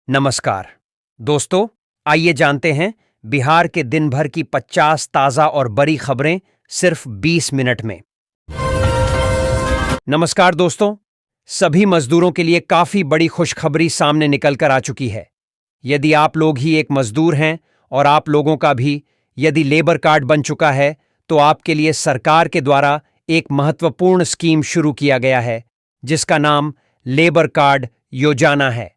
नमस्कार दोस्तों, आइए जानते हैं बिहार के दिन भर की 50 ताजा और बड़ी खबरें सिर्फ 20 मिनट में। नमस्कार दोस्तों, सभी मजदूरों के लिए काफी बड़ी खुशखबरी सामने निकल कर आ चुकी है। यदि आप लोग ही एक मजदूर हैं और आप लोगों का भी यदि लेबर कार्ड बन चुका है, तो आपके लिए सरकार के द्वारा एक महत्वपूर्ण स्कीम शुरू किया गया है जिसका नाम लेबर कार्ड योजना है।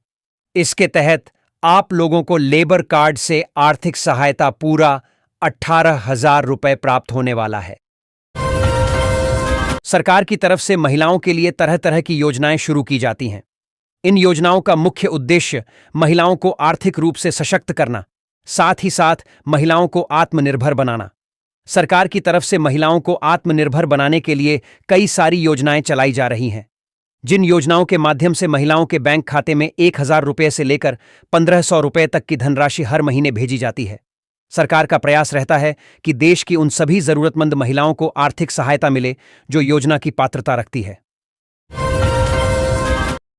इसके तहत आप लोगों को लेबर कार्ड से आर्थिक सहायता पूरा 18,000 रुपए प्राप्त होने वाला है। सरकार की तरफ से महिलाओं के लिए तरह तरह की योजनाएं शुरू की जाती हैं। इन योजनाओं का मुख्य उद्देश्य महिलाओं को आर्थिक रूप से सशक्त करना, साथ ही साथ महिलाओं को आत्मनिर्भर बनाना। सरकार की तरफ से महिलाओं को आत्मनिर्भर बनाने के लिए कई सारी योजनाएं चलाई जा रही हैं, जिन योजनाओं के माध्यम से महिलाओं के बैंक खाते में 1,000 रुपये से लेकर 1,500 रुपये तक की धनराशि हर महीने भेजी जाती है। सरकार का प्रयास रहता है कि देश की उन सभी जरूरतमंद महिलाओं को आर्थिक सहायता मिले जो योजना की पात्रता रखती है।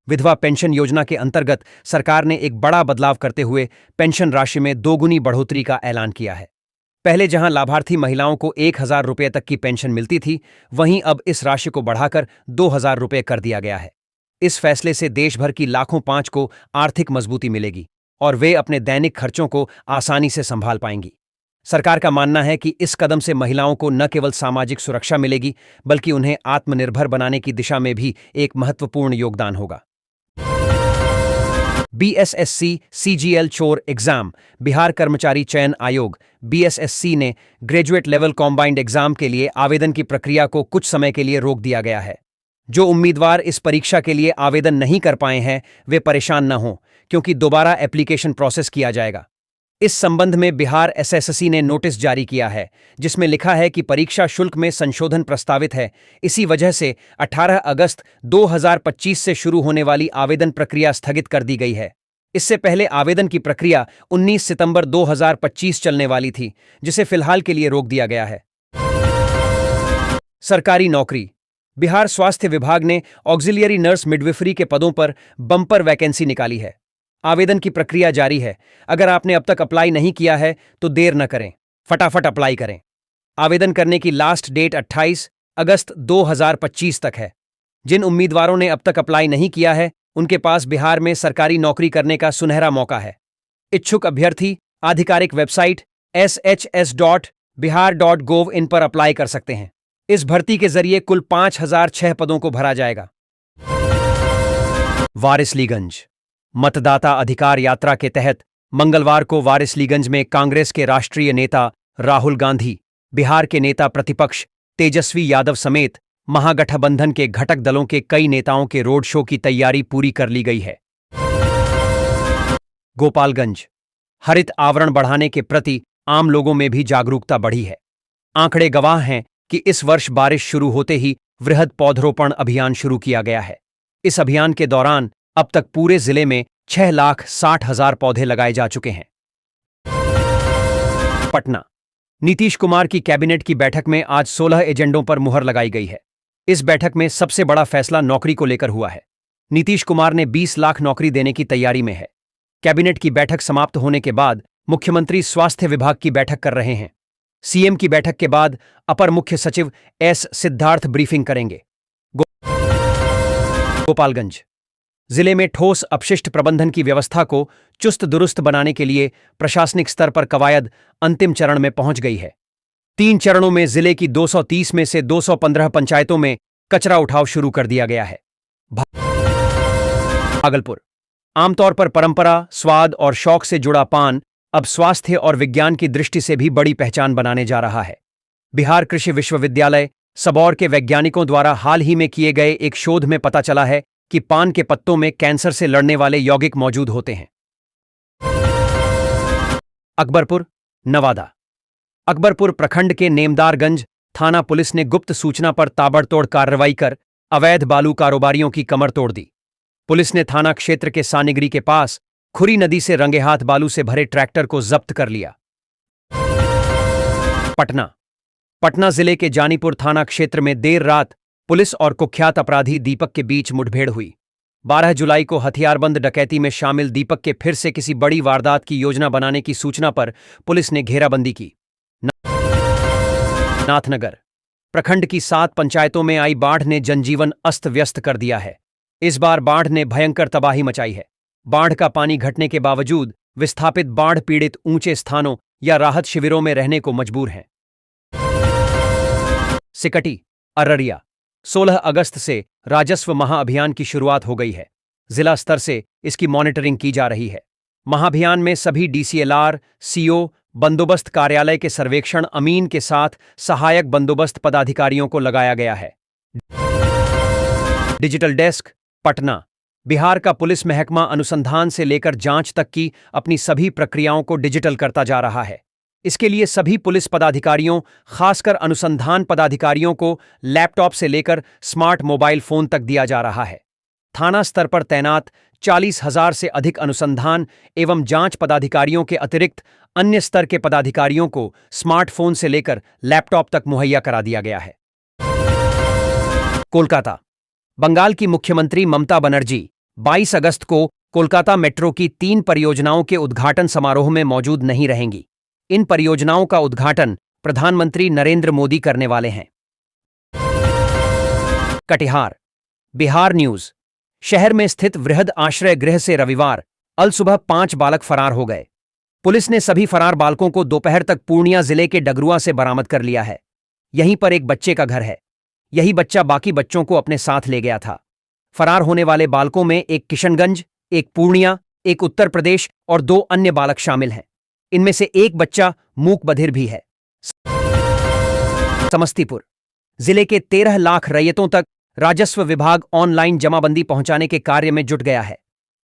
विधवा पेंशन योजना के अंतर्गत सरकार ने एक बड़ा बदलाव करते हुए पेंशन राशि में 2 गुनी बढ़ोतरी का ऐलान किया है। पहले जहां लाभार्थी महिलाओं को 1,000 रुपये तक की पेंशन मिलती थी, वहीं अब इस राशि को बढ़ाकर 2,000 रुपये कर दिया गया है। इस फैसले से देश भर की लाखों पांच को आर्थिक मजबूती मिलेगी और वे अपने दैनिक खर्चों को आसानी से संभाल पाएंगी। सरकार का मानना है कि इस कदम से महिलाओं को न केवल सामाजिक सुरक्षा मिलेगी, बल्कि उन्हें आत्मनिर्भर बनाने की दिशा में भी एक महत्वपूर्ण योगदान होगा। बीएसएससी सीजीएल चोर एग्जाम बिहार कर्मचारी चयन आयोग बीएसएससी ने ग्रेजुएट लेवल कॉम्बाइंड एग्जाम के लिए आवेदन की प्रक्रिया को कुछ समय के लिए रोक दिया गया है। जो उम्मीदवार इस परीक्षा के लिए आवेदन नहीं कर पाए हैं, वे परेशान न हों, क्योंकि दोबारा एप्लीकेशन प्रोसेस किया जाएगा। इस संबंध में बिहार एसएससी ने नोटिस जारी किया है, जिसमें लिखा है कि परीक्षा शुल्क में संशोधन प्रस्तावित है। इसी वजह से 18 अगस्त 2025 से शुरू होने वाली आवेदन प्रक्रिया स्थगित कर दी गई है। इससे पहले आवेदन की प्रक्रिया 19 सितंबर 2025 चलने वाली थी, जिसे फिलहाल के लिए रोक दिया गया है। सरकारी नौकरी। बिहार स्वास्थ्य विभाग ने ऑक्सिलियरी नर्स मिडविफरी के पदों पर बम्पर वैकेंसी निकाली है। आवेदन की प्रक्रिया जारी है। अगर आपने अब तक अप्लाई नहीं किया है तो देर न करें, फटाफट अप्लाई करें। आवेदन करने की लास्ट डेट 28 अगस्त 2025 तक है। जिन उम्मीदवारों ने अब तक अप्लाई नहीं किया है, उनके पास बिहार में सरकारी नौकरी करने का सुनहरा मौका है। इच्छुक अभ्यर्थी आधिकारिक वेबसाइट shs.bihar.gov.in पर अप्लाई कर सकते हैं। इस भर्ती के जरिए कुल 5,006 पदों को भरा जाएगा। वारिसलीगंज। मतदाता अधिकार यात्रा के तहत मंगलवार को वारिसलीगंज में कांग्रेस के राष्ट्रीय नेता राहुल गांधी, बिहार के नेता प्रतिपक्ष तेजस्वी यादव समेत महागठबंधन के घटक दलों के कई नेताओं के रोड शो की तैयारी पूरी कर ली गई है। गोपालगंज। हरित आवरण बढ़ाने के प्रति आम लोगों में भी जागरूकता बढ़ी है। आंकड़े गवाह हैं कि इस वर्ष बारिश शुरू होते ही वृहद पौधरोपण अभियान शुरू किया गया है। इस अभियान के दौरान अब तक पूरे जिले में 6,60,000 पौधे लगाए जा चुके हैं। पटना। नीतीश कुमार की कैबिनेट की बैठक में आज 16 एजेंडों पर मुहर लगाई गई है। इस बैठक में सबसे बड़ा फैसला नौकरी को लेकर हुआ है। नीतीश कुमार ने 20 लाख नौकरी देने की तैयारी में है। कैबिनेट की बैठक समाप्त होने के बाद मुख्यमंत्री स्वास्थ्य विभाग की बैठक कर रहे हैं। सीएम की बैठक के बाद अपर मुख्य सचिव एस सिद्धार्थ ब्रीफिंग करेंगे। गोपालगंज। जिले में ठोस अपशिष्ट प्रबंधन की व्यवस्था को चुस्त दुरुस्त बनाने के लिए प्रशासनिक स्तर पर कवायद अंतिम चरण में पहुंच गई है। 3 चरणों में जिले की 230 में से 215 पंचायतों में कचरा उठाव शुरू कर दिया गया है। भागलपुर। आमतौर पर परंपरा, स्वाद और शौक से जुड़ा पान अब स्वास्थ्य और विज्ञान की दृष्टि से भी बड़ी पहचान बनाने जा रहा है। बिहार कृषि विश्वविद्यालय सबौर के वैज्ञानिकों द्वारा हाल ही में किए गए एक शोध में पता चला है कि पान के पत्तों में कैंसर से लड़ने वाले यौगिक मौजूद होते हैं। अकबरपुर, नवादा। अकबरपुर प्रखंड के नेमदारगंज थाना पुलिस ने गुप्त सूचना पर ताबड़तोड़ कार्रवाई कर अवैध बालू कारोबारियों की कमर तोड़ दी। पुलिस ने थाना क्षेत्र के सानिगरी के पास खुरी नदी से रंगेहाथ बालू से भरे ट्रैक्टर को जब्त कर लिया। पटना। पटना जिले के जानीपुर थाना क्षेत्र में देर रात पुलिस और कुख्यात अपराधी दीपक के बीच मुठभेड़ हुई। 12 जुलाई को हथियारबंद डकैती में शामिल दीपक के फिर से किसी बड़ी वारदात की योजना बनाने की सूचना पर पुलिस ने घेराबंदी की। नाथनगर प्रखंड की 7 पंचायतों में आई बाढ़ ने जनजीवन अस्त व्यस्त कर दिया है। इस बार बाढ़ ने भयंकर तबाही मचाई है। बाढ़ का पानी घटने के बावजूद विस्थापित बाढ़ पीड़ित ऊंचे स्थानों या राहत शिविरों में रहने को मजबूर हैं। सिकटी अररिया 16 अगस्त से राजस्व महाअभियान की शुरुआत हो गई है। जिला स्तर से इसकी मॉनिटरिंग की जा रही है। महाअभियान में सभी डीसीएलआर, सीओ, बंदोबस्त कार्यालय के सर्वेक्षण अमीन के साथ सहायक बंदोबस्त पदाधिकारियों को लगाया गया है। डिजिटल डेस्क पटना बिहार का पुलिस महकमा अनुसंधान से लेकर जांच तक की अपनी सभी प्रक्रियाओं को डिजिटल करता जा रहा है। इसके लिए सभी पुलिस पदाधिकारियों, खासकर अनुसंधान पदाधिकारियों को लैपटॉप से लेकर स्मार्ट मोबाइल फोन तक दिया जा रहा है। थाना स्तर पर तैनात 40,000 से अधिक अनुसंधान एवं जांच पदाधिकारियों के अतिरिक्त अन्य स्तर के पदाधिकारियों को स्मार्टफोन से लेकर लैपटॉप तक मुहैया करा दिया गया है। कोलकाता बंगाल की मुख्यमंत्री ममता बनर्जी 22 अगस्त को कोलकाता मेट्रो की 3 परियोजनाओं के उद्घाटन समारोह में मौजूद नहीं रहेंगी। इन परियोजनाओं का उद्घाटन प्रधानमंत्री नरेंद्र मोदी करने वाले हैं। कटिहार बिहार न्यूज शहर में स्थित वृहद आश्रय गृह से रविवार अल सुबह 5 बालक फरार हो गए। पुलिस ने सभी फरार बालकों को दोपहर तक पूर्णिया जिले के डगरुआ से बरामद कर लिया है। यहीं पर एक बच्चे का घर है। यही बच्चा बाकी बच्चों को अपने साथ ले गया था। फरार होने वाले बालकों में एक किशनगंज, एक पूर्णिया, एक उत्तर प्रदेश और 2 अन्य बालक शामिल हैं। इनमें से एक बच्चा मूक बधिर भी है। समस्तीपुर जिले के 13 लाख रैयतों तक राजस्व विभाग ऑनलाइन जमाबंदी पहुंचाने के कार्य में जुट गया है।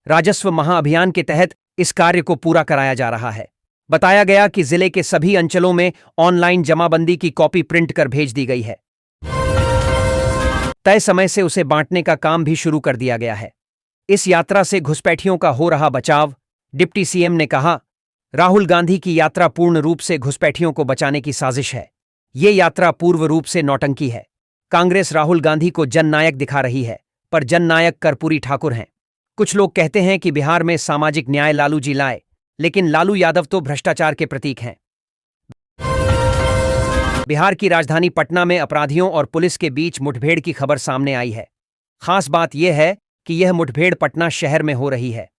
राजस्व महाअभियान के तहत इस कार्य को पूरा कराया जा रहा है। बताया गया कि जिले के सभी अंचलों में ऑनलाइन जमाबंदी की कॉपी प्रिंट कर भेज दी गई है। तय समय से उसे बांटने का काम भी शुरू कर दिया गया है। इस यात्रा से घुसपैठियों का हो रहा बचाव। डिप्टी सीएम ने कहा, राहुल गांधी की यात्रा पूर्ण रूप से घुसपैठियों को बचाने की साजिश है। ये यात्रा पूर्व रूप से नौटंकी है। कांग्रेस राहुल गांधी को जननायक दिखा रही है, पर जननायक कर्पूरी ठाकुर हैं। कुछ लोग कहते हैं कि बिहार में सामाजिक न्याय लालू जी लाए, लेकिन लालू यादव तो भ्रष्टाचार के प्रतीक हैं। बिहार की राजधानी पटना में अपराधियों और पुलिस के बीच मुठभेड़ की खबर सामने आई है। खास बात यह है कि यह मुठभेड़ पटना शहर में हो रही है।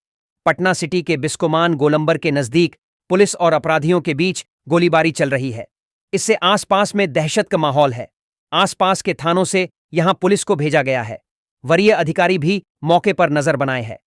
पटना सिटी के बिस्कोमान गोलंबर के नजदीक पुलिस और अपराधियों के बीच गोलीबारी चल रही है। इससे आसपास में दहशत का माहौल है। आसपास के थानों से यहां पुलिस को भेजा गया है। वरीय अधिकारी भी मौके पर नजर बनाए हैं।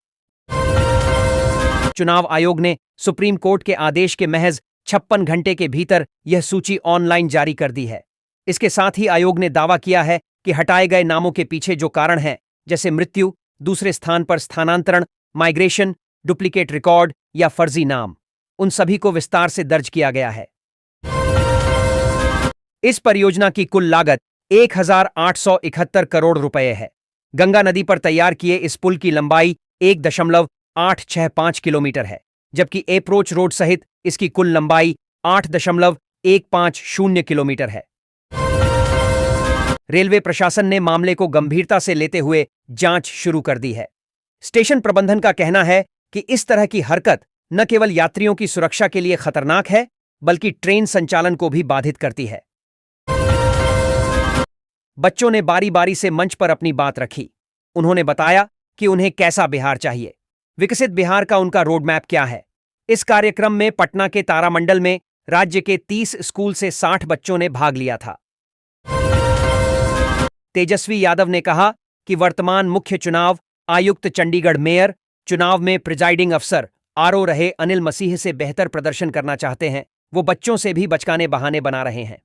चुनाव आयोग ने सुप्रीम कोर्ट के आदेश के महज 56 घंटे के भीतर यह सूची ऑनलाइन जारी कर दी है। इसके साथ ही आयोग ने दावा किया है कि हटाए गए नामों के पीछे जो कारण हैं, जैसे मृत्यु, दूसरे स्थान पर स्थानांतरण, माइग्रेशन, डुप्लीकेट रिकॉर्ड या फर्जी नाम, उन सभी को विस्तार से दर्ज किया गया है। इस परियोजना की कुल लागत 1,871 करोड़ रुपए है। गंगा नदी पर तैयार किए इस पुल की लंबाई 1.865 किलोमीटर है, जबकि अप्रोच रोड सहित इसकी कुल लंबाई 8.150 किलोमीटर है। रेलवे प्रशासन ने मामले को गंभीरता से लेते हुए जांच शुरू कर दी है। स्टेशन प्रबंधन का कहना है कि इस तरह की हरकत न केवल यात्रियों की सुरक्षा के लिए खतरनाक है, बल्कि ट्रेन संचालन को भी बाधित करती है। बच्चों ने बारी बारी से मंच पर अपनी बात रखी। उन्होंने बताया कि उन्हें कैसा बिहार चाहिए, विकसित बिहार का उनका रोड मैप क्या है। इस कार्यक्रम में पटना के तारामंडल में राज्य के 30 स्कूल से 60 बच्चों ने भाग लिया था। तेजस्वी यादव ने कहा कि वर्तमान मुख्य चुनाव आयुक्त चंडीगढ़ मेयर चुनाव में प्रिजाइडिंग अफसर आरओ रहे अनिल मसीह से बेहतर प्रदर्शन करना चाहते हैं। वो बच्चों से भी बचकाने बहाने बना रहे हैं।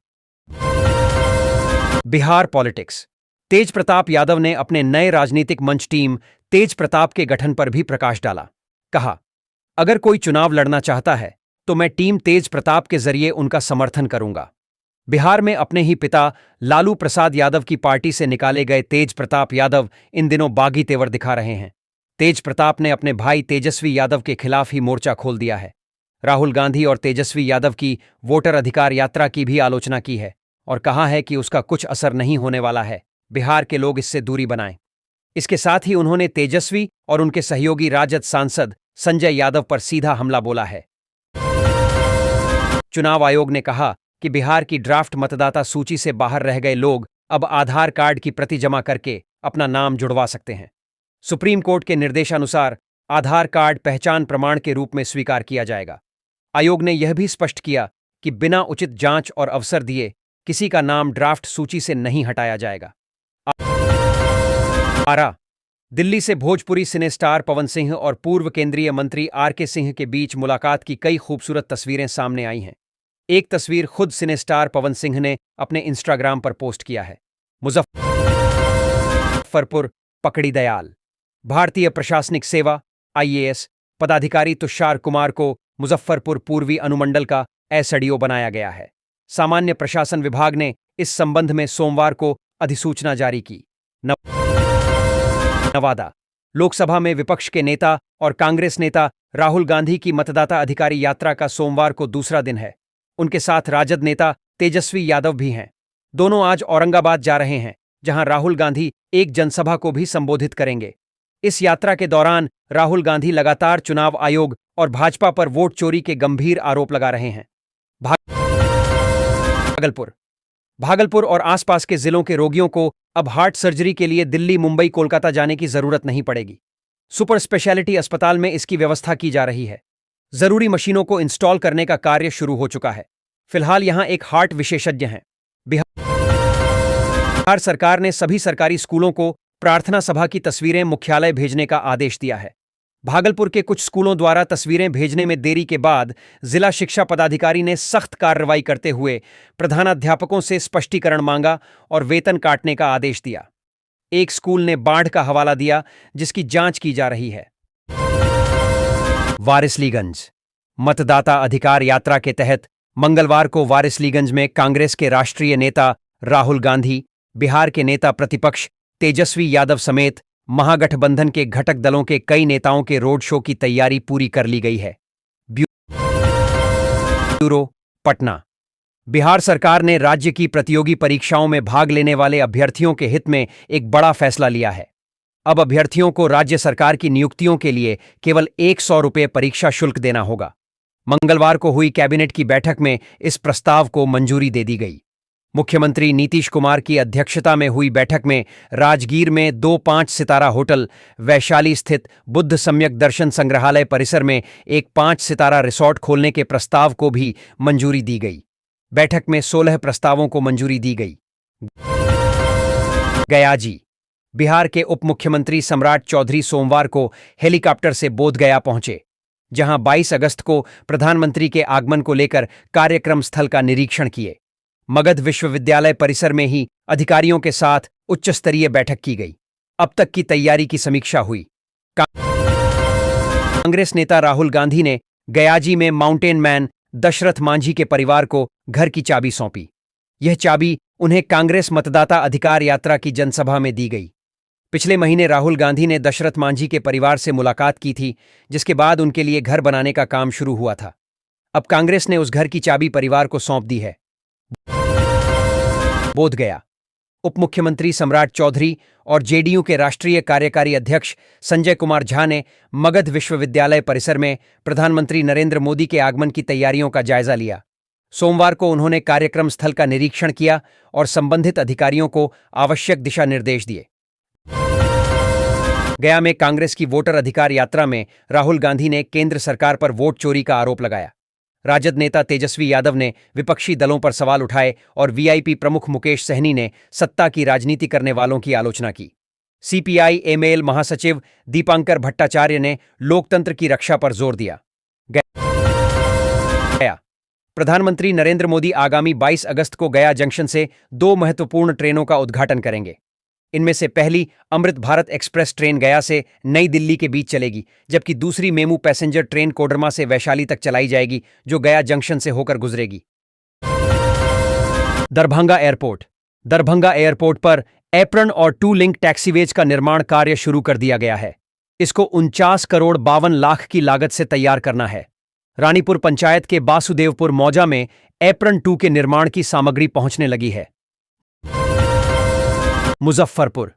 बिहार पॉलिटिक्स तेज प्रताप यादव ने अपने नए राजनीतिक मंच टीम तेज प्रताप के गठन पर भी प्रकाश डाला। कहा, अगर कोई चुनाव लड़ना चाहता है तो मैं टीम तेज प्रताप के जरिए उनका समर्थन करूंगा। बिहार में अपने ही पिता लालू प्रसाद यादव की पार्टी से निकाले गए तेज प्रताप यादव इन दिनों बागी तेवर दिखा रहे हैं। तेज प्रताप ने अपने भाई तेजस्वी यादव के खिलाफ ही मोर्चा खोल दिया है। राहुल गांधी और तेजस्वी यादव की वोटर अधिकार यात्रा की भी आलोचना की है और कहा है कि उसका कुछ असर नहीं होने वाला है। बिहार के लोग इससे दूरी बनाएं। इसके साथ ही उन्होंने तेजस्वी और उनके सहयोगी राजद सांसद संजय यादव पर सीधा हमला बोला है। चुनाव आयोग ने कहा कि बिहार की ड्राफ्ट मतदाता सूची से बाहर रह गए लोग अब आधार कार्ड की प्रति जमा करके अपना नाम जुड़वा सकते हैं। सुप्रीम कोर्ट के निर्देशानुसार आधार कार्ड पहचान प्रमाण के रूप में स्वीकार किया जाएगा। आयोग ने यह भी स्पष्ट किया कि बिना उचित जांच और अवसर दिए किसी का नाम ड्राफ्ट सूची से नहीं हटाया जाएगा। दिल्ली से भोजपुरी सिनेस्टार पवन सिंह और पूर्व केंद्रीय मंत्री आर.के. सिंह के बीच मुलाकात की कई खूबसूरत तस्वीरें सामने आई हैं। एक तस्वीर खुद सिनेस्टार पवन सिंह ने अपने इंस्टाग्राम पर पोस्ट किया है। मुजफ्फरपुर पकड़ी दयाल। भारतीय प्रशासनिक सेवा (आईएएस) पदाधिकारी तुषार कुमार को मुजफ्फरपुर पूर्वी अनुमंडल का एसडीओ बनाया गया है। सामान्य प्रशासन विभाग ने इस संबंध में सोमवार को अधिसूचना जारी की। नवादा लोकसभा में विपक्ष के नेता और कांग्रेस नेता राहुल गांधी की मतदाता अधिकारी यात्रा का सोमवार को दूसरा दिन है। उनके साथ राजद नेता तेजस्वी यादव भी हैं। दोनों आज औरंगाबाद जा रहे हैं, जहां राहुल गांधी एक जनसभा को भी संबोधित करेंगे। इस यात्रा के दौरान राहुल गांधी लगातार चुनाव आयोग और भाजपा पर वोट चोरी के गंभीर आरोप लगा रहे हैं। भागलपुर और आसपास के जिलों के रोगियों को अब हार्ट सर्जरी के लिए दिल्ली, मुंबई, कोलकाता जाने की जरूरत नहीं पड़ेगी। सुपर स्पेशलिटी अस्पताल में इसकी व्यवस्था की जा रही है। जरूरी मशीनों को इंस्टॉल करने का कार्य शुरू हो चुका है। फिलहाल यहां एक हार्ट विशेषज्ञ हैं। बिहार सरकार ने सभी सरकारी स्कूलों को प्रार्थना सभा की तस्वीरें मुख्यालय भेजने का आदेश दिया है। भागलपुर के कुछ स्कूलों द्वारा तस्वीरें भेजने में देरी के बाद जिला शिक्षा पदाधिकारी ने सख्त कार्रवाई करते हुए प्रधानाध्यापकों से स्पष्टीकरण मांगा और वेतन काटने का आदेश दिया। एक स्कूल ने बाढ़ का हवाला दिया, जिसकी जांच की जा रही है। वारिसलीगंज मतदाता अधिकार यात्रा के तहत मंगलवार को वारिसलीगंज में कांग्रेस के राष्ट्रीय नेता राहुल गांधी, बिहार के नेता प्रतिपक्ष तेजस्वी यादव समेत महागठबंधन के घटक दलों के कई नेताओं के रोड शो की तैयारी पूरी कर ली गई है। ब्यूरो पटना। बिहार सरकार ने राज्य की प्रतियोगी परीक्षाओं में भाग लेने वाले अभ्यर्थियों के हित में एक बड़ा फैसला लिया है। अब अभ्यर्थियों को राज्य सरकार की नियुक्तियों के लिए केवल 100 रुपये परीक्षा शुल्क देना होगा। मंगलवार को हुई कैबिनेट की बैठक में इस प्रस्ताव को मंजूरी दे दी गई। मुख्यमंत्री नीतीश कुमार की अध्यक्षता में हुई बैठक में राजगीर में 2 5 सितारा होटल, वैशाली स्थित बुद्ध सम्यक दर्शन संग्रहालय परिसर में एक 5 सितारा रिसॉर्ट खोलने के प्रस्ताव को भी मंजूरी दी गई। बैठक में 16 प्रस्तावों को मंजूरी दी गई। गयाजी। बिहार के उप मुख्यमंत्री सम्राट चौधरी सोमवार को हेलीकॉप्टर से बोधगया पहुंचे, जहां 22 अगस्त को प्रधानमंत्री के आगमन को लेकर कार्यक्रम स्थल का निरीक्षण किए। मगध विश्वविद्यालय परिसर में ही अधिकारियों के साथ उच्च स्तरीय बैठक की गई। अब तक की तैयारी की समीक्षा हुई। कांग्रेस नेता राहुल गांधी ने गयाजी में माउंटेन मैन दशरथ मांझी के परिवार को घर की चाबी सौंपी। यह चाबी उन्हें कांग्रेस मतदाता अधिकार यात्रा की जनसभा में दी गई। पिछले महीने राहुल गांधी ने दशरथ मांझी के परिवार से मुलाकात की थी, जिसके बाद उनके लिए घर बनाने का काम शुरू हुआ था। अब कांग्रेस ने उस घर की चाबी परिवार को सौंप दी है। बोधगया। उप मुख्यमंत्री सम्राट चौधरी और जेडीयू के राष्ट्रीय कार्यकारी अध्यक्ष संजय कुमार झा ने मगध विश्वविद्यालय परिसर में प्रधानमंत्री नरेंद्र मोदी के आगमन की तैयारियों का जायजा लिया। सोमवार को उन्होंने कार्यक्रम स्थल का निरीक्षण किया और संबंधित अधिकारियों को आवश्यक दिशा निर्देश दिए। गया में कांग्रेस की वोटर अधिकार यात्रा में राहुल गांधी ने केंद्र सरकार पर वोट चोरी का आरोप लगाया। राजद नेता तेजस्वी यादव ने विपक्षी दलों पर सवाल उठाए और वीआईपी प्रमुख मुकेश सहनी ने सत्ता की राजनीति करने वालों की आलोचना की। सीपीआई एमएल महासचिव दीपांकर भट्टाचार्य ने लोकतंत्र की रक्षा पर जोर दिया। गया। प्रधानमंत्री नरेंद्र मोदी आगामी 22 अगस्त को गया जंक्शन से 2 महत्वपूर्ण ट्रेनों का उद्घाटन करेंगे। इनमें से पहली अमृत भारत एक्सप्रेस ट्रेन गया से नई दिल्ली के बीच चलेगी, जबकि दूसरी मेमू पैसेंजर ट्रेन कोडरमा से वैशाली तक चलाई जाएगी, जो गया जंक्शन से होकर गुजरेगी। दरभंगा एयरपोर्ट। दरभंगा एयरपोर्ट पर एप्रन और 2 लिंक टैक्सीवेज का निर्माण कार्य शुरू कर दिया गया है। इसको 49 करोड़ 52 लाख की लागत से तैयार करना है। रानीपुर पंचायत के बासुदेवपुर मौजा में एप्रन 2 के निर्माण की सामग्री पहुंचने लगी है। मुजफ्फरपुर।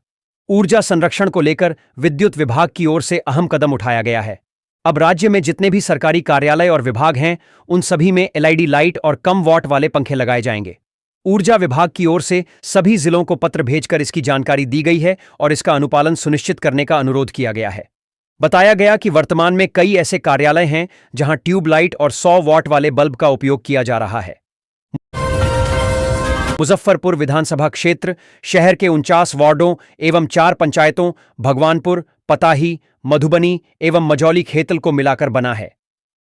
ऊर्जा संरक्षण को लेकर विद्युत विभाग की ओर से अहम कदम उठाया गया है। अब राज्य में जितने भी सरकारी कार्यालय और विभाग हैं, उन सभी में एलईडी लाइट और कम वॉट वाले पंखे लगाए जाएंगे। ऊर्जा विभाग की ओर से सभी जिलों को पत्र भेजकर इसकी जानकारी दी गई है और इसका अनुपालन सुनिश्चित करने का अनुरोध किया गया है। बताया गया कि वर्तमान में कई ऐसे कार्यालय हैं जहां ट्यूबलाइट और 100 वॉट वाले बल्ब का उपयोग किया जा रहा है। मुजफ्फरपुर विधानसभा क्षेत्र शहर के 49 वार्डों एवं 4 पंचायतों भगवानपुर, पताही, मधुबनी एवं मजौली खेतल को मिलाकर बना है।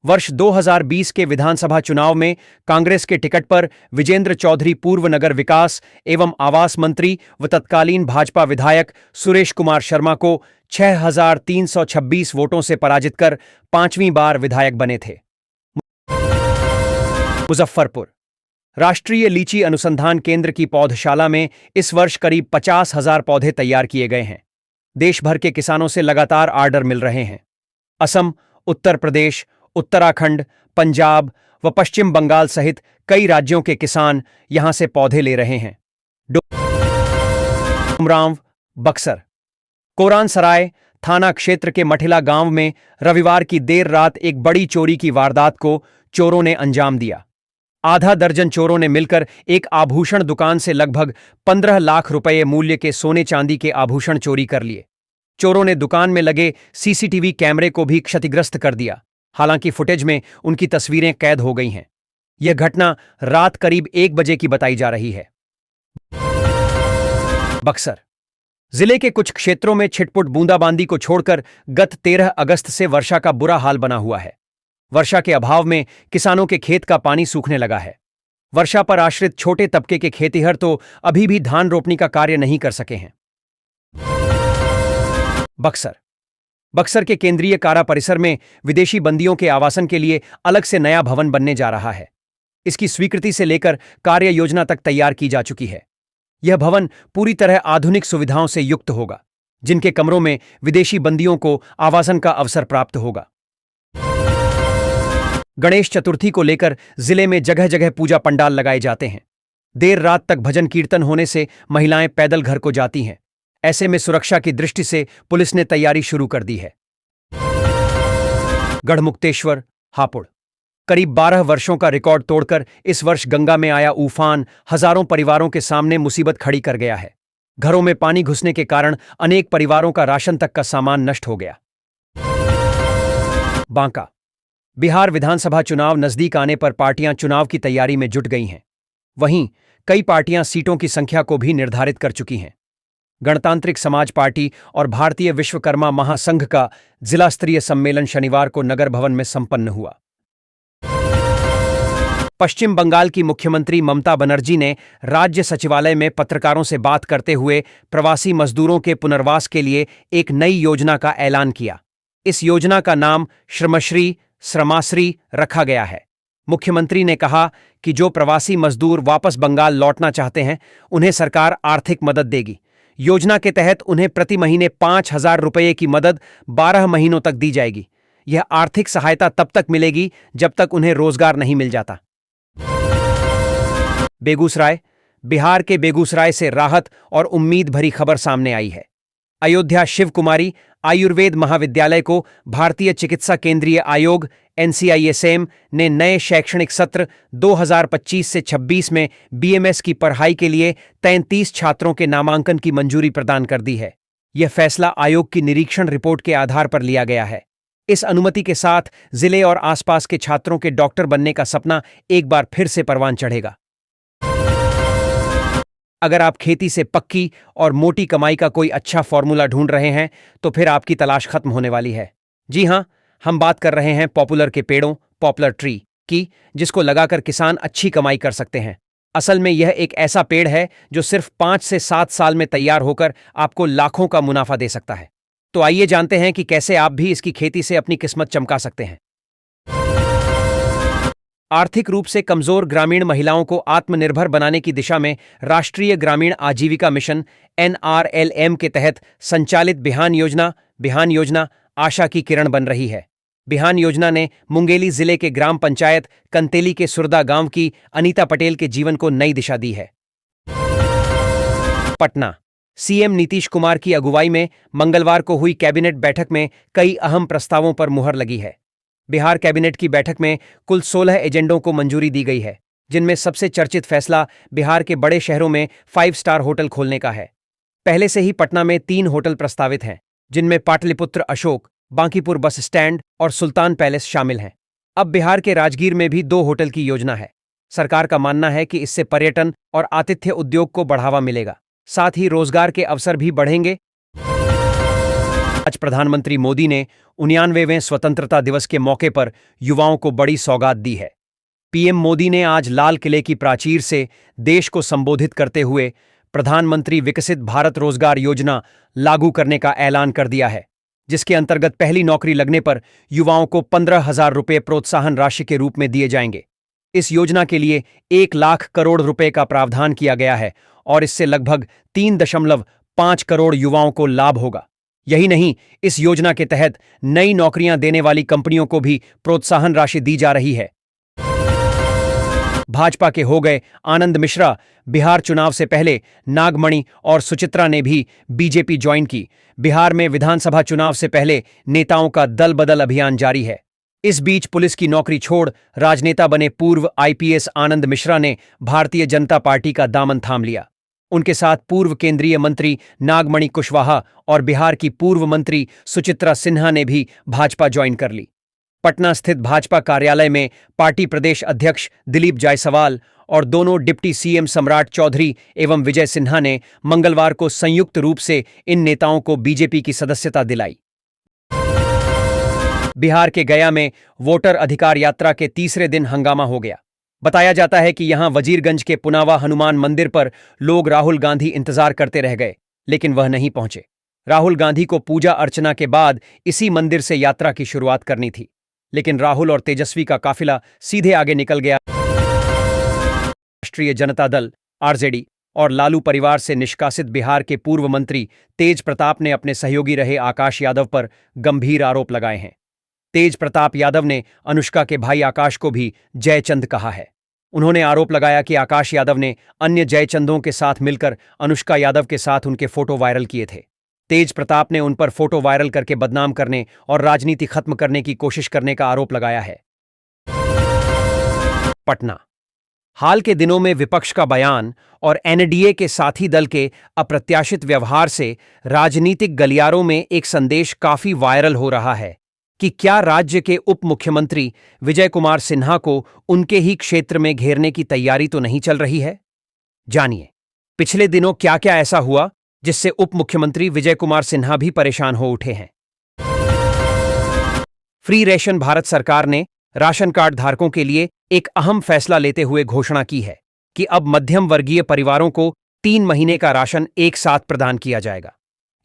वर्ष 2020 के विधानसभा चुनाव में कांग्रेस के टिकट पर विजेंद्र चौधरी पूर्व नगर विकास एवं आवास मंत्री व तत्कालीन भाजपा विधायक सुरेश कुमार शर्मा को 6,326 वोटों से पराजित कर 5वीं बार विधायक बने थे। मुजफ्फरपुर राष्ट्रीय लीची अनुसंधान केंद्र की पौधशाला में इस वर्ष करीब 50,000 पौधे तैयार किए गए हैं। देश भर के किसानों से लगातार आर्डर मिल रहे हैं। असम, उत्तर प्रदेश, उत्तराखंड, पंजाब व पश्चिम बंगाल सहित कई राज्यों के किसान यहां से पौधे ले रहे हैं। डोमरांव, बक्सर कोरान सराय थाना क्षेत्र के मठिला गांव में रविवार की देर रात एक बड़ी चोरी की वारदात को चोरों ने अंजाम दिया। आधा दर्जन चोरों ने मिलकर एक आभूषण दुकान से लगभग 15 लाख रुपये मूल्य के सोने चांदी के आभूषण चोरी कर लिए। चोरों ने दुकान में लगे सीसीटीवी कैमरे को भी क्षतिग्रस्त कर दिया। हालांकि फुटेज में उनकी तस्वीरें कैद हो गई हैं। यह घटना रात करीब 1 बजे की बताई जा रही है। बक्सर जिले के कुछ क्षेत्रों में छिटपुट बूंदाबांदी को छोड़कर गत 13 अगस्त से वर्षा का बुरा हाल बना हुआ है। वर्षा के अभाव में किसानों के खेत का पानी सूखने लगा है। वर्षा पर आश्रित छोटे तबके के खेतिहर तो अभी भी धान रोपनी का कार्य नहीं कर सके हैं। बक्सर के केंद्रीय कारा परिसर में विदेशी बंदियों के आवासन के लिए अलग से नया भवन बनने जा रहा है। इसकी स्वीकृति से लेकर कार्य योजना तक तैयार की जा चुकी है। यह भवन पूरी तरह आधुनिक सुविधाओं से युक्त होगा, जिनके कमरों में विदेशी बंदियों को आवासन का अवसर प्राप्त होगा। गणेश चतुर्थी को लेकर जिले में जगह जगह पूजा पंडाल लगाए जाते हैं। देर रात तक भजन कीर्तन होने से महिलाएं पैदल घर को जाती हैं। ऐसे में सुरक्षा की दृष्टि से पुलिस ने तैयारी शुरू कर दी है। गढ़मुक्तेश्वर, हापुड़ करीब 12 वर्षों का रिकॉर्ड तोड़कर इस वर्ष गंगा में आया उफान हजारों परिवारों के सामने मुसीबत खड़ी कर गया है। घरों में पानी घुसने के कारण अनेक परिवारों का राशन तक का सामान नष्ट हो गया। बांका बिहार विधानसभा चुनाव नजदीक आने पर पार्टियां चुनाव की तैयारी में जुट गई हैं। वहीं कई पार्टियां सीटों की संख्या को भी निर्धारित कर चुकी हैं। गणतांत्रिक समाज पार्टी और भारतीय विश्वकर्मा महासंघ का जिला स्तरीय सम्मेलन शनिवार को नगर भवन में संपन्न हुआ। पश्चिम बंगाल की मुख्यमंत्री ममता बनर्जी ने राज्य सचिवालय में पत्रकारों से बात करते हुए प्रवासी मजदूरों के पुनर्वास के लिए एक नई योजना का ऐलान किया। इस योजना का नाम श्रमाश्री रखा गया है। मुख्यमंत्री ने कहा कि जो प्रवासी मजदूर वापस बंगाल लौटना चाहते हैं, उन्हें सरकार आर्थिक मदद देगी। योजना के तहत उन्हें प्रति महीने 5,000 रुपये की मदद 12 महीनों तक दी जाएगी। यह आर्थिक सहायता तब तक मिलेगी जब तक उन्हें रोजगार नहीं मिल जाता। बेगूसराय बिहार के बेगूसराय से राहत और उम्मीद भरी खबर सामने आई है। अयोध्या शिव कुमारी आयुर्वेद महाविद्यालय को भारतीय चिकित्सा केंद्रीय आयोग NCISM ने नए शैक्षणिक सत्र 2025 से 26 में BMS की पढ़ाई के लिए 33 छात्रों के नामांकन की मंजूरी प्रदान कर दी है। यह फैसला आयोग की निरीक्षण रिपोर्ट के आधार पर लिया गया है। इस अनुमति के साथ जिले और आसपास के छात्रों के डॉक्टर बनने का सपना एक बार फिर से परवान चढ़ेगा। अगर आप खेती से पक्की और मोटी कमाई का कोई अच्छा फॉर्मूला ढूंढ रहे हैं तो फिर आपकी तलाश खत्म होने वाली है। जी हां, हम बात कर रहे हैं पॉपुलर के पेड़ों, पॉपुलर ट्री की, जिसको लगाकर किसान अच्छी कमाई कर सकते हैं। असल में यह एक ऐसा पेड़ है जो सिर्फ 5 से 7 साल में तैयार होकर आपको लाखों का मुनाफा दे सकता है। तो आइए जानते हैं कि कैसे आप भी इसकी खेती से अपनी किस्मत चमका सकते हैं। आर्थिक रूप से कमजोर ग्रामीण महिलाओं को आत्मनिर्भर बनाने की दिशा में राष्ट्रीय ग्रामीण आजीविका मिशन NRLM के तहत संचालित बिहान योजना आशा की किरण बन रही है। बिहान योजना ने मुंगेली जिले के ग्राम पंचायत कंतेली के सुरदा गांव की अनीता पटेल के जीवन को नई दिशा दी है। पटना सीएम नीतीश कुमार की अगुवाई में मंगलवार को हुई कैबिनेट बैठक में कई अहम प्रस्तावों पर मुहर लगी है। बिहार कैबिनेट की बैठक में कुल 16 एजेंडों को मंजूरी दी गई है, जिनमें सबसे चर्चित फैसला बिहार के बड़े शहरों में 5 स्टार होटल खोलने का है। पहले से ही पटना में 3 होटल प्रस्तावित हैं, जिनमें पाटलिपुत्र अशोक, बांकीपुर बस स्टैंड और सुल्तान पैलेस शामिल हैं। अब बिहार के राजगीर में भी 2 होटल की योजना है। सरकार का मानना है कि इससे पर्यटन और आतिथ्य उद्योग को बढ़ावा मिलेगा, साथ ही रोजगार के अवसर भी बढ़ेंगे। आज प्रधानमंत्री मोदी ने 99वें स्वतंत्रता दिवस के मौके पर युवाओं को बड़ी सौगात दी है। पीएम मोदी ने आज लाल किले की प्राचीर से देश को संबोधित करते हुए प्रधानमंत्री विकसित भारत रोजगार योजना लागू करने का ऐलान कर दिया है, जिसके अंतर्गत पहली नौकरी लगने पर युवाओं को 15,000 रुपये प्रोत्साहन राशि के रूप में दिए जाएंगे। इस योजना के लिए 1 लाख करोड़ रुपए का प्रावधान किया गया है और इससे लगभग 3.5 करोड़ युवाओं को लाभ होगा। यही नहीं, इस योजना के तहत नई नौकरियां देने वाली कंपनियों को भी प्रोत्साहन राशि दी जा रही है। भाजपा के हो गए आनंद मिश्रा बिहार चुनाव से पहले नागमणि और सुचित्रा ने भी बीजेपी ज्वाइन की। बिहार में विधानसभा चुनाव से पहले नेताओं का दल बदल अभियान जारी है। इस बीच पुलिस की नौकरी छोड़ राजनेता बने पूर्व आईपीएस आनंद मिश्रा ने भारतीय जनता पार्टी का दामन थाम लिया। उनके साथ पूर्व केंद्रीय मंत्री नागमणि कुशवाहा और बिहार की पूर्व मंत्री सुचित्रा सिन्हा ने भी भाजपा ज्वाइन कर ली। पटना स्थित भाजपा कार्यालय में पार्टी प्रदेश अध्यक्ष दिलीप जायसवाल और दोनों डिप्टी सीएम सम्राट चौधरी एवं विजय सिन्हा ने मंगलवार को संयुक्त रूप से इन नेताओं को बीजेपी की सदस्यता दिलाई। बिहार के गया में वोटर अधिकार यात्रा के तीसरे दिन हंगामा हो गया। बताया जाता है कि यहां वजीरगंज के पुनावा हनुमान मंदिर पर लोग राहुल गांधी इंतजार करते रह गए, लेकिन वह नहीं पहुंचे। राहुल गांधी को पूजा अर्चना के बाद इसी मंदिर से यात्रा की शुरुआत करनी थी, लेकिन राहुल और तेजस्वी का काफिला सीधे आगे निकल गया। राष्ट्रीय जनता दल आरजेडी और लालू परिवार से निष्कासित बिहार के पूर्व मंत्री तेज प्रताप ने अपने सहयोगी रहे आकाश यादव पर गंभीर आरोप लगाए हैं। तेज प्रताप यादव ने अनुष्का के भाई आकाश को भी जयचंद कहा है। उन्होंने आरोप लगाया कि आकाश यादव ने अन्य जयचंदों के साथ मिलकर अनुष्का यादव के साथ उनके फोटो वायरल किए थे। तेज प्रताप ने उन पर फोटो वायरल करके बदनाम करने और राजनीति खत्म करने की कोशिश करने का आरोप लगाया है। पटना। हाल के दिनों में विपक्ष का बयान और एनडीए के साथी दल के अप्रत्याशित व्यवहार से राजनीतिक गलियारों में एक संदेश काफी वायरल हो रहा है कि क्या राज्य के उप मुख्यमंत्री विजय कुमार सिन्हा को उनके ही क्षेत्र में घेरने की तैयारी तो नहीं चल रही है। जानिए, पिछले दिनों क्या क्या ऐसा हुआ जिससे उप मुख्यमंत्री विजय कुमार सिन्हा भी परेशान हो उठे हैं। फ्री रेशन भारत सरकार ने राशन कार्ड धारकों के लिए एक अहम फैसला लेते हुए घोषणा की है कि अब मध्यम वर्गीय परिवारों को 3 महीने का राशन एक साथ प्रदान किया जाएगा।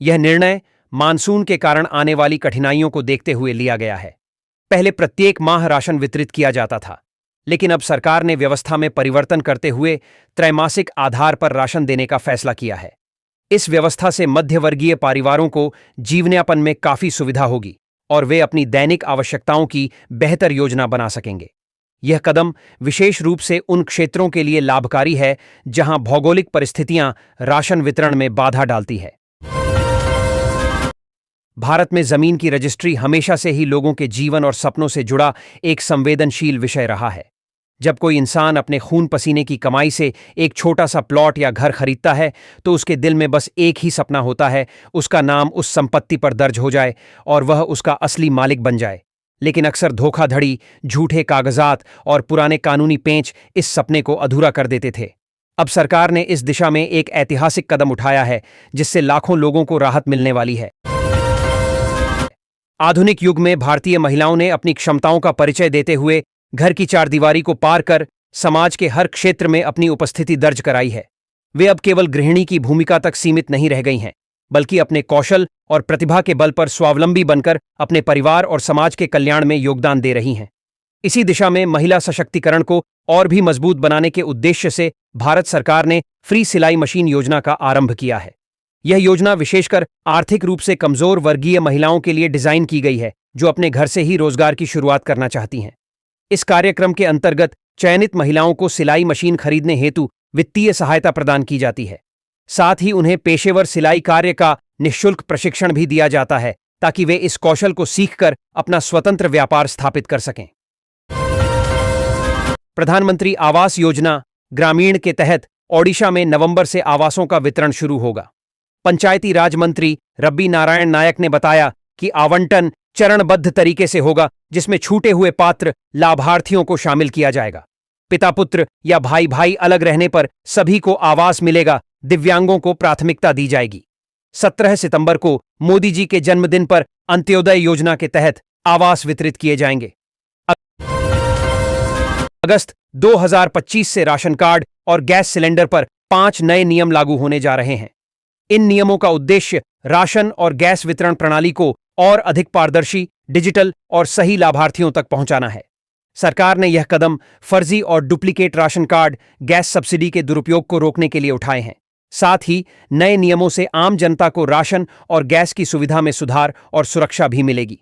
यह निर्णय मानसून के कारण आने वाली कठिनाइयों को देखते हुए लिया गया है। पहले प्रत्येक माह राशन वितरित किया जाता था, लेकिन अब सरकार ने व्यवस्था में परिवर्तन करते हुए त्रैमासिक आधार पर राशन देने का फैसला किया है। इस व्यवस्था से मध्यवर्गीय परिवारों को जीवनयापन में काफी सुविधा होगी और वे अपनी दैनिक आवश्यकताओं की बेहतर योजना बना सकेंगे। यह कदम विशेष रूप से उन क्षेत्रों के लिए लाभकारी है जहां भौगोलिक परिस्थितियां राशन वितरण में बाधा डालती है। भारत में जमीन की रजिस्ट्री हमेशा से ही लोगों के जीवन और सपनों से जुड़ा एक संवेदनशील विषय रहा है। जब कोई इंसान अपने खून पसीने की कमाई से एक छोटा सा प्लॉट या घर खरीदता है तो उसके दिल में बस एक ही सपना होता है, उसका नाम उस संपत्ति पर दर्ज हो जाए और वह उसका असली मालिक बन जाए। लेकिन अक्सर धोखाधड़ी, झूठे कागजात और पुराने कानूनी पेंच इस सपने को अधूरा कर देते थे। अब सरकार ने इस दिशा में एक ऐतिहासिक कदम उठाया है, जिससे लाखों लोगों को राहत मिलने वाली है। आधुनिक युग में भारतीय महिलाओं ने अपनी क्षमताओं का परिचय देते हुए घर की चारदीवारी को पार कर समाज के हर क्षेत्र में अपनी उपस्थिति दर्ज कराई है। वे अब केवल गृहिणी की भूमिका तक सीमित नहीं रह गई हैं, बल्कि अपने कौशल और प्रतिभा के बल पर स्वावलंबी बनकर अपने परिवार और समाज के कल्याण में योगदान दे रही हैं। इसी दिशा में महिला सशक्तिकरण को और भी मजबूत बनाने के उद्देश्य से भारत सरकार ने फ्री सिलाई मशीन योजना का आरंभ किया है। यह योजना विशेषकर आर्थिक रूप से कमजोर वर्गीय महिलाओं के लिए डिजाइन की गई है, जो अपने घर से ही रोजगार की शुरुआत करना चाहती हैं। इस कार्यक्रम के अंतर्गत चयनित महिलाओं को सिलाई मशीन खरीदने हेतु वित्तीय सहायता प्रदान की जाती है। साथ ही उन्हें पेशेवर सिलाई कार्य का निःशुल्क प्रशिक्षण भी दिया जाता है ताकि वे इस कौशल को सीखकर अपना स्वतंत्र व्यापार स्थापित कर सकें। प्रधानमंत्री आवास योजना ग्रामीण के तहत ओडिशा में नवंबर से आवासों का वितरण शुरू होगा। पंचायती राज मंत्री रब्बी नारायण नायक ने बताया कि आवंटन चरणबद्ध तरीके से होगा, जिसमें छूटे हुए पात्र लाभार्थियों को शामिल किया जाएगा। पिता पुत्र या भाई भाई अलग रहने पर सभी को आवास मिलेगा। दिव्यांगों को प्राथमिकता दी जाएगी। 17 सितंबर को मोदी जी के जन्मदिन पर अंत्योदय योजना के तहत आवास वितरित किए जाएंगे। अगस्त 2025 से राशन कार्ड और गैस सिलेंडर पर 5 नए नियम लागू होने जा रहे हैं। इन नियमों का उद्देश्य राशन और गैस वितरण प्रणाली को और अधिक पारदर्शी, डिजिटल और सही लाभार्थियों तक पहुंचाना है। सरकार ने यह कदम फर्जी और duplicate ration card, gas subsidy के दुरुपयोग को रोकने के लिए उठाए हैं। साथ ही नए नियमों से आम जनता को राशन और गैस की सुविधा में सुधार और सुरक्षा भी मिलेगी।